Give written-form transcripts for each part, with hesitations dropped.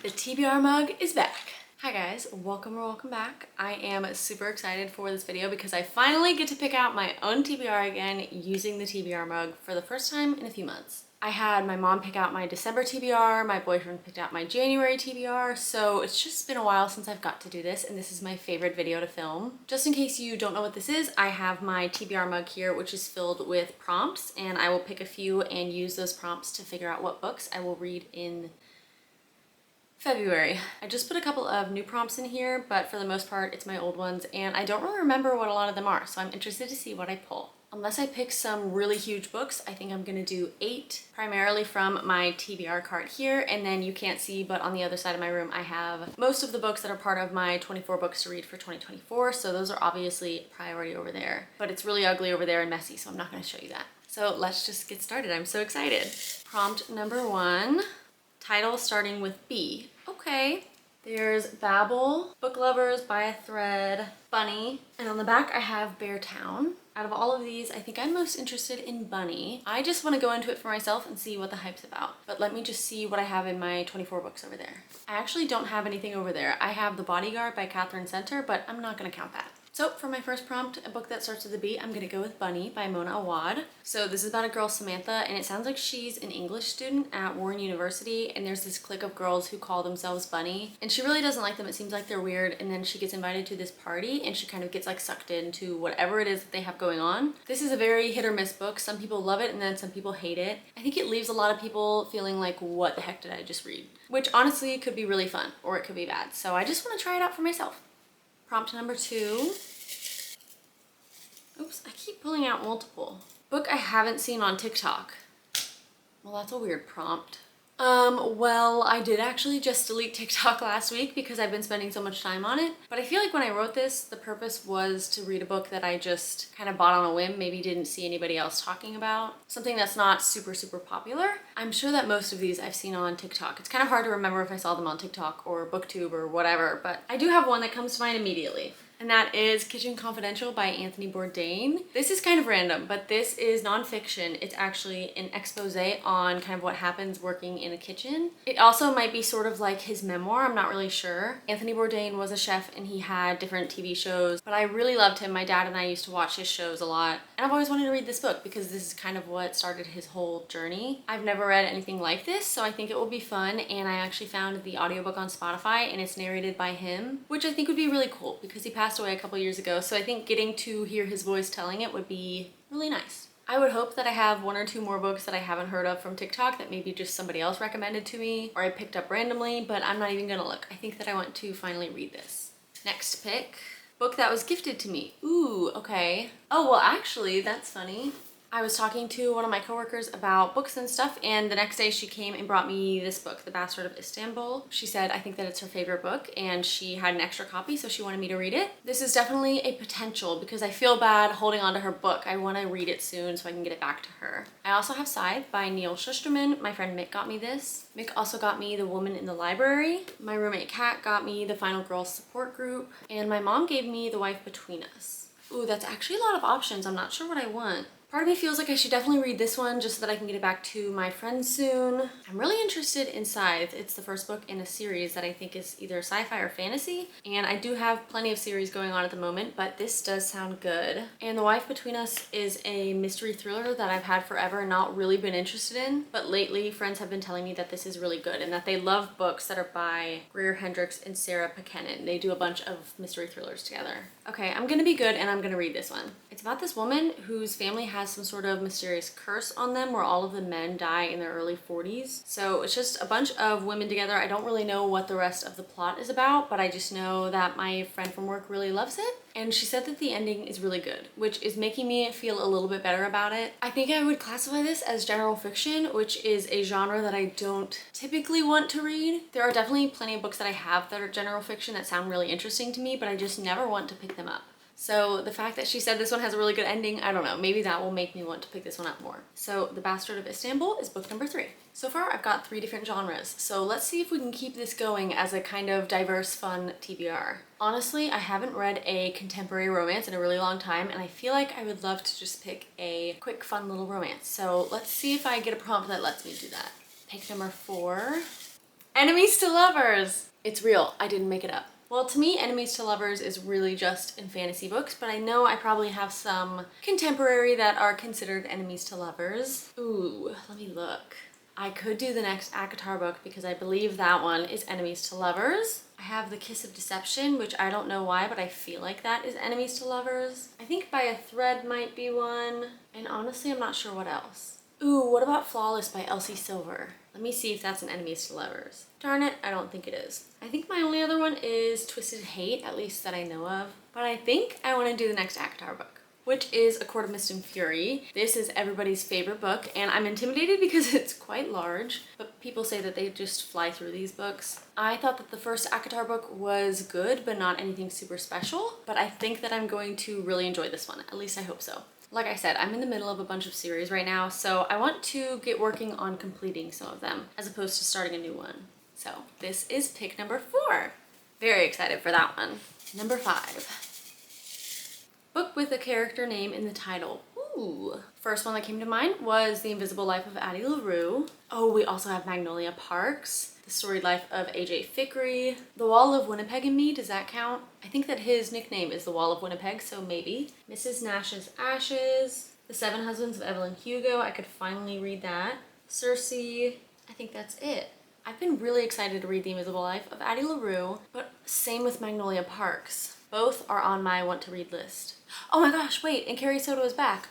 The TBR mug is back. Hi guys, welcome or welcome back. I am super excited for this video because I finally get to pick out my own TBR again using the TBR mug for the first time in a few months. I had my mom pick out my December TBR, my boyfriend picked out my January TBR, so it's just been a while since I've got to do this, and this is my favorite video to film. Just in case you don't know what this is, I have my TBR mug here, which is filled with prompts, and I will pick a few and use those prompts to figure out what books I will read in February. I just put a couple of new prompts in here, but for the most part, it's my old ones, and I don't really remember what a lot of them are, so I'm interested to see what I pull. Unless I pick some really huge books, I think I'm gonna do 8, primarily from my TBR cart here, and then you can't see, but on the other side of my room, I have most of the books that are part of my 24 books to read for 2024, so those are obviously priority over there, but it's really ugly over there and messy, so I'm not gonna show you that. So let's just get started. I'm so excited. Prompt number 1. Title starting with B. Okay. There's Babel, Book Lovers, By a Thread, Bunny, and on the back I have Beartown. Out of all of these, I think I'm most interested in Bunny. I just want to go into it for myself and see what the hype's about. But let me just see what I have in my 24 books over there. I actually don't have anything over there. I have The Bodyguard by Catherine Center, but I'm not going to count that. So for my first prompt, a book that starts with a B, I'm gonna go with Bunny by Mona Awad. So this is about a girl, Samantha, and it sounds like she's an English student at Warren University, and there's this clique of girls who call themselves Bunny, and she really doesn't like them. It seems like they're weird, and then she gets invited to this party, and she kind of gets like sucked into whatever it is that they have going on. This is a very hit or miss book. Some people love it, and then some people hate it. I think it leaves a lot of people feeling like, what the heck did I just read? Which honestly could be really fun, or it could be bad. So I just want to try it out for myself. Prompt number 2. Oops, I keep pulling out multiple. Book I haven't seen on TikTok. Well, that's a weird prompt. Well, I did actually just delete TikTok last week because I've been spending so much time on it. But I feel like when I wrote this, the purpose was to read a book that I just kind of bought on a whim, maybe didn't see anybody else talking about. Something that's not super popular. I'm sure that most of these I've seen on TikTok. It's kind of hard to remember if I saw them on TikTok or BookTube or whatever, but I do have one that comes to mind immediately. And that is Kitchen Confidential by Anthony Bourdain. This is kind of random, but this is nonfiction. It's actually an expose on kind of what happens working in a kitchen. It also might be sort of like his memoir, I'm not really sure. Anthony Bourdain was a chef and he had different TV shows, but I really loved him. My dad and I used to watch his shows a lot. And I've always wanted to read this book because this is kind of what started his whole journey. I've never read anything like this, so I think it will be fun. And I actually found the audiobook on Spotify and it's narrated by him, which I think would be really cool because he passed away a couple years ago, so I think getting to hear his voice telling it would be really nice. I would hope that I have 1 or 2 more books that I haven't heard of from TikTok that maybe just somebody else recommended to me or I picked up randomly, but I'm not even gonna look. I think that I want to finally read this. Next pick, book that was gifted to me. Ooh, okay. Oh, well, actually, that's funny. I was talking to one of my coworkers about books and stuff, and the next day she came and brought me this book, The Bastard of Istanbul. She said I think that it's her favorite book, and she had an extra copy, so she wanted me to read it. This is definitely a potential because I feel bad holding on to her book. I want to read it soon so I can get it back to her. I also have Scythe by Neil Shusterman. My friend Mick got me this. Mick also got me The Woman in the Library. My roommate Kat got me The Final Girls Support Group, and my mom gave me The Wife Between Us. Ooh, that's actually a lot of options. I'm not sure what I want. Part of me feels like I should definitely read this one just so that I can get it back to my friends soon. I'm really interested in Scythe. It's the first book in a series that I think is either sci-fi or fantasy, and I do have plenty of series going on at the moment, but this does sound good. And The Wife Between Us is a mystery thriller that I've had forever and not really been interested in, but lately friends have been telling me that this is really good and that they love books that are by Greer Hendricks and Sarah Paquenin. They do a bunch of mystery thrillers together. Okay, I'm gonna be good and I'm gonna read this one. It's about this woman whose family has some sort of mysterious curse on them where all of the men die in their early 40s. So it's just a bunch of women together. I don't really know what the rest of the plot is about, but I just know that my friend from work really loves it. And she said that the ending is really good, which is making me feel a little bit better about it. I think I would classify this as general fiction, which is a genre that I don't typically want to read. There are definitely plenty of books that I have that are general fiction that sound really interesting to me, but I just never want to pick them up. So the fact that she said this one has a really good ending, I don't know, maybe that will make me want to pick this one up more. So The Bastard of Istanbul is book number 3. So far I've got 3 different genres, so let's see if we can keep this going as a kind of diverse, fun TBR. Honestly, I haven't read a contemporary romance in a really long time, and I feel like I would love to just pick a quick, fun little romance. So let's see if I get a prompt that lets me do that. Pick number 4. Enemies to Lovers! It's real, I didn't make it up. Well, to me, Enemies to Lovers is really just in fantasy books, but I know I probably have some contemporary that are considered enemies to lovers. Ooh, let me look. I could do the next ACOTAR book because I believe that one is enemies to lovers. I have The Kiss of Deception, which I don't know why, but I feel like that is enemies to lovers. I think By a Thread might be one, and honestly, I'm not sure what else. Ooh, what about Flawless by Elsie Silver? Let me see if that's an enemies to lovers. Darn it, I don't think it is. I think my only other one is Twisted Hate, at least that I know of. But I think I want to do the next ACOTAR book, which is A Court of Mist and Fury. This is everybody's favorite book, and I'm intimidated because it's quite large, but people say that they just fly through these books. I thought that the first ACOTAR book was good, but not anything super special, but I think that I'm going to really enjoy this one. At least I hope so. Like I said, I'm in the middle of a bunch of series right now, so I want to get working on completing some of them as opposed to starting a new one. So this is pick number 4. Very excited for that one. Number 5. Book with a character name in the title. Ooh. First one that came to mind was The Invisible Life of Addie LaRue. Oh, we also have Magnolia Parks. The Storied Life of AJ Fikry. The Wall of Winnipeg and Me, does that count? I think that his nickname is the Wall of Winnipeg, so maybe. Mrs. Nash's Ashes. The Seven Husbands of Evelyn Hugo, I could finally read that. Circe, I think that's it. I've been really excited to read The Invisible Life of Addie LaRue, but same with Magnolia Parks. Both are on my want to read list. Oh my gosh, wait, and Carrie Soto is back.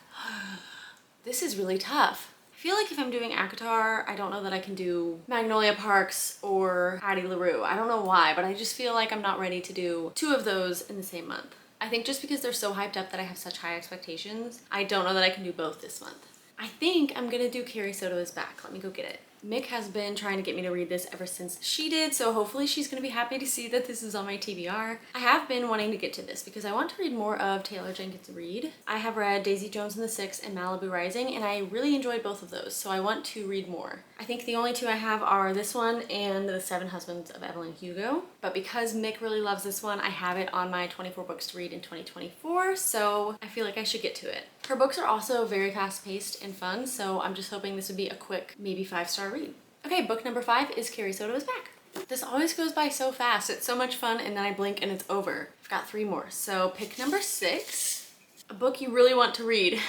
This is really tough. I feel like if I'm doing ACOTAR, I don't know that I can do Magnolia Parks or Addie LaRue. I don't know why, but I just feel like I'm not ready to do 2 of those in the same month. I think just because they're so hyped up that I have such high expectations, I don't know that I can do both this month. I think I'm gonna do Carrie Soto is Back. Let me go get it. Mick has been trying to get me to read this ever since she did, so hopefully she's gonna be happy to see that this is on my TBR. I have been wanting to get to this because I want to read more of Taylor Jenkins Reid. I have read Daisy Jones and the Six and Malibu Rising, and I really enjoyed both of those, so I want to read more. I think the only 2 I have are this one and The Seven Husbands of Evelyn Hugo, but because Mick really loves this one, I have it on my 24 books to read in 2024, so I feel like I should get to it. Her books are also very fast-paced and fun, so I'm just hoping this would be a quick, maybe 5-star read. Okay, book number 5 is Carrie Soto is Back. This always goes by so fast. It's so much fun, and then I blink and it's over. I've got 3 more. So pick number 6, a book you really want to read.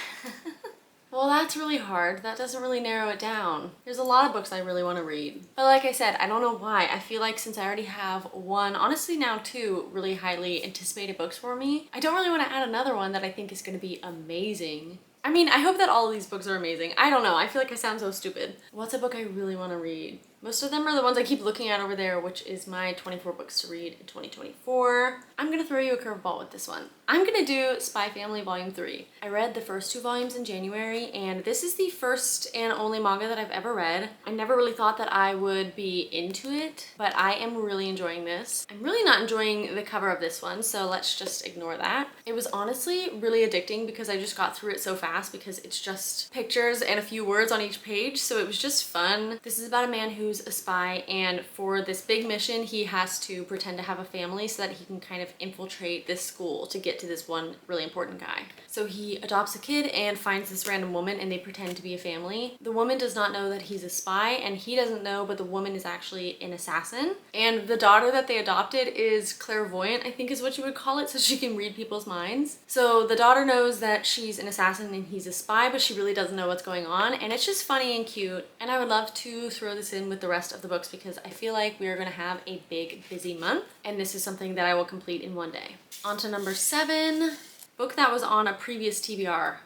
Well, that's really hard. That doesn't really narrow it down. There's a lot of books I really want to read. But like I said, I don't know why. I feel like since I already have 1, honestly now 2 really highly anticipated books for me, I don't really want to add another one that I think is going to be amazing. I mean, I hope that all of these books are amazing. I don't know. I feel like I sound so stupid. What's a book I really want to read? Most of them are the ones I keep looking at over there, which is my 24 books to read in 2024. I'm going to throw you a curveball with this one. I'm going to do Spy Family Volume 3. I read the first 2 volumes in January, and this is the first and only manga that I've ever read. I never really thought that I would be into it, but I am really enjoying this. I'm really not enjoying the cover of this one, so let's just ignore that. It was honestly really addicting because I just got through it so fast because it's just pictures and a few words on each page, so it was just fun. This is about a man who's a spy, and for this big mission he has to pretend to have a family so that he can kind of infiltrate this school to get to this one really important guy. So he adopts a kid and finds this random woman, and they pretend to be a family. The woman does not know that he's a spy, and he doesn't know, but the woman is actually an assassin. And the daughter that they adopted is clairvoyant, I think is what you would call it, so she can read people's minds. So the daughter knows that she's an assassin and he's a spy, but she really doesn't know what's going on, and it's just funny and cute. And I would love to throw this in with the rest of the books because I feel like we are going to have a big busy month, and this is something that I will complete in one day. On to number 7, book that was on a previous TBR.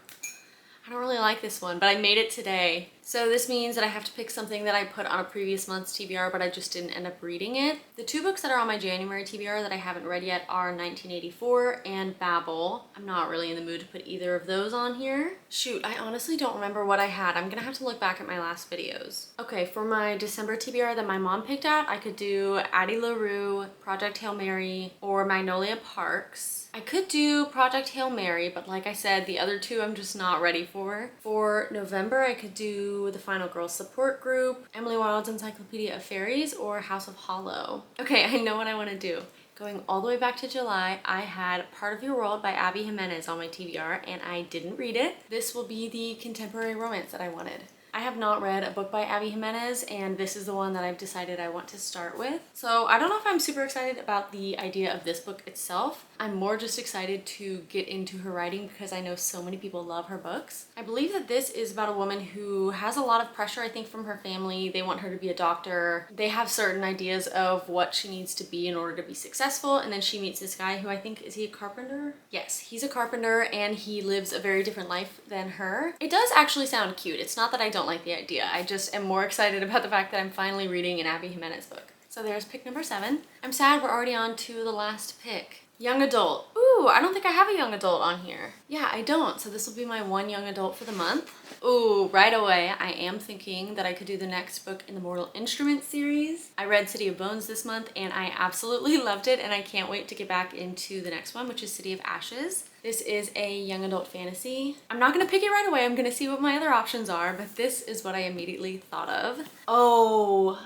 I don't really like this one, but I made it today. So this means that I have to pick something that I put on a previous month's TBR, but I just didn't end up reading it. The 2 books that are on my January TBR that I haven't read yet are 1984 and Babel. I'm not really in the mood to put either of those on here. Shoot, I honestly don't remember what I had. I'm gonna have to look back at my last videos. Okay, for my December TBR that my mom picked out, I could do Addie LaRue, Project Hail Mary, or Magnolia Parks. I could do Project Hail Mary, but like I said, the other 2 I'm just not ready for. For November, I could do The Final Girls Support Group, Emily Wilde's Encyclopedia of Fairies, or House of Hollow. Okay, I know what I want to do. Going all the way back to July, I had Part of Your World by Abby Jimenez on my TBR, and I didn't read it. This will be the contemporary romance that I wanted. I have not read a book by Abby Jimenez, and this is the one that I've decided I want to start with. So I don't know if I'm super excited about the idea of this book itself. I'm more just excited to get into her writing because I know so many people love her books. I believe that this is about a woman who has a lot of pressure, I think, from her family. They want her to be a doctor. They have certain ideas of what she needs to be in order to be successful, and then she meets this guy who I think, is he a carpenter? Yes, he's a carpenter and he lives a very different life than her. It does actually sound cute. It's not that I don't like the idea. I just am more excited about the fact that I'm finally reading an Abby Jimenez book. So there's pick number 7. I'm sad we're already on to the last pick. Young adult. Ooh, I don't think I have a young adult on here. Yeah, I don't. So this will be my one young adult for the month. Ooh, right away, I am thinking that I could do the next book in the Mortal Instruments series. I read City of Bones this month and I absolutely loved it, and I can't wait to get back into the next one, which is City of Ashes. This is a young adult fantasy. I'm not gonna pick it right away. I'm gonna see what my other options are, but this is what I immediately thought of. Oh,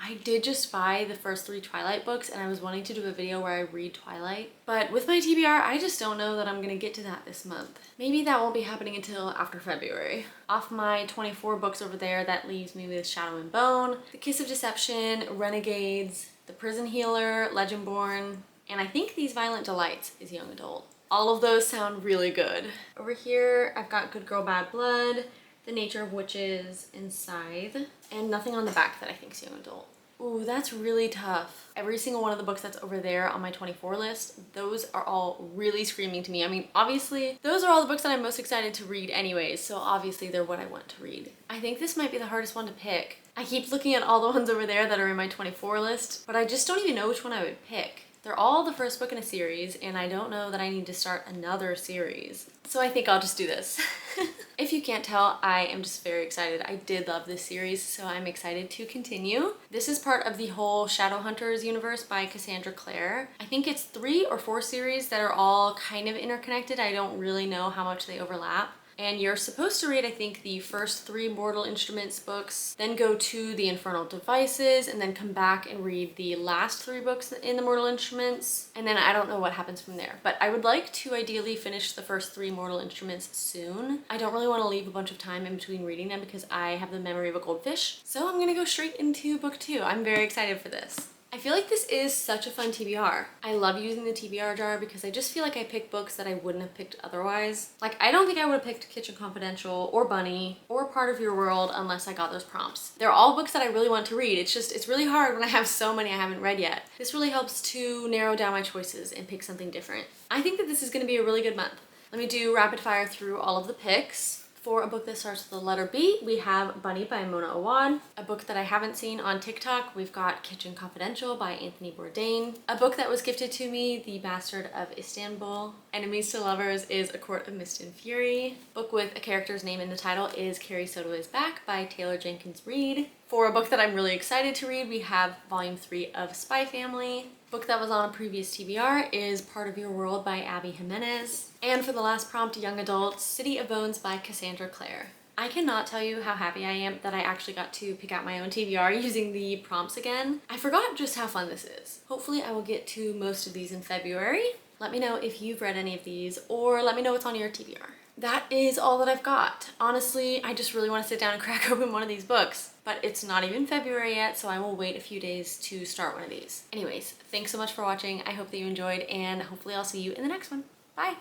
I did just buy the first 3 Twilight books, and I was wanting to do a video where I read Twilight. But with my TBR, I just don't know that I'm gonna get to that this month. Maybe that won't be happening until after February. Off my 24 books over there, that leaves me with Shadow and Bone, The Kiss of Deception, Renegades, The Prison Healer, Legendborn, and I think These Violent Delights is young adult. All of those sound really good. Over here, I've got Good Girl, Bad Blood, The Nature of Witches, and Scythe, and nothing on the back that I think is young adult. Ooh, that's really tough. Every single one of the books that's over there on my 24 list, those are all really screaming to me. I mean, obviously, those are all the books that I'm most excited to read anyways, so obviously they're what I want to read. I think this might be the hardest one to pick. I keep looking at all the ones over there that are in my 24 list, but I just don't even know which one I would pick. They're all the first book in a series, and I don't know that I need to start another series. So I think I'll just do this. If you can't tell, I am just very excited. I did love this series, so I'm excited to continue. This is part of the whole Shadowhunters universe by Cassandra Clare. I think it's 3 or 4 series that are all kind of interconnected. I don't really know how much they overlap. And you're supposed to read, I think, the first 3 Mortal Instruments books, then go to the Infernal Devices, and then come back and read the last 3 books in the Mortal Instruments. And then I don't know what happens from there. But I would like to ideally finish the first 3 Mortal Instruments soon. I don't really want to leave a bunch of time in between reading them because I have the memory of a goldfish. So I'm gonna go straight into book 2. I'm very excited for this. I feel like this is such a fun TBR. I love using the TBR jar because I just feel like I pick books that I wouldn't have picked otherwise. Like, I don't think I would have picked Kitchen Confidential or Bunny or Part of Your World unless I got those prompts. They're all books that I really want to read. It's really hard when I have so many I haven't read yet. This really helps to narrow down my choices and pick something different. I think that this is gonna be a really good month. Let me do rapid fire through all of the picks. For a book that starts with the letter B, we have Bunny by Mona Awad. A book that I haven't seen on TikTok, we've got Kitchen Confidential by Anthony Bourdain. A book that was gifted to me, The Bastard of Istanbul. Enemies to Lovers is A Court of Mist and Fury. Book with a character's name in the title is Carrie Soto is Back by Taylor Jenkins Reid. For a book that I'm really excited to read, we have Volume 3 of Spy Family. Book that was on a previous TBR is Part of Your World by Abby Jimenez. And for the last prompt, young adult, City of Bones by Cassandra Clare. I cannot tell you how happy I am that I actually got to pick out my own TBR using the prompts again. I forgot just how fun this is. Hopefully I will get to most of these in February. Let me know if you've read any of these, or let me know what's on your TBR. That is all that I've got. Honestly, I just really want to sit down and crack open one of these books. But it's not even February yet, so I will wait a few days to start one of these. Anyways, thanks so much for watching. I hope that you enjoyed, and hopefully I'll see you in the next one. Bye!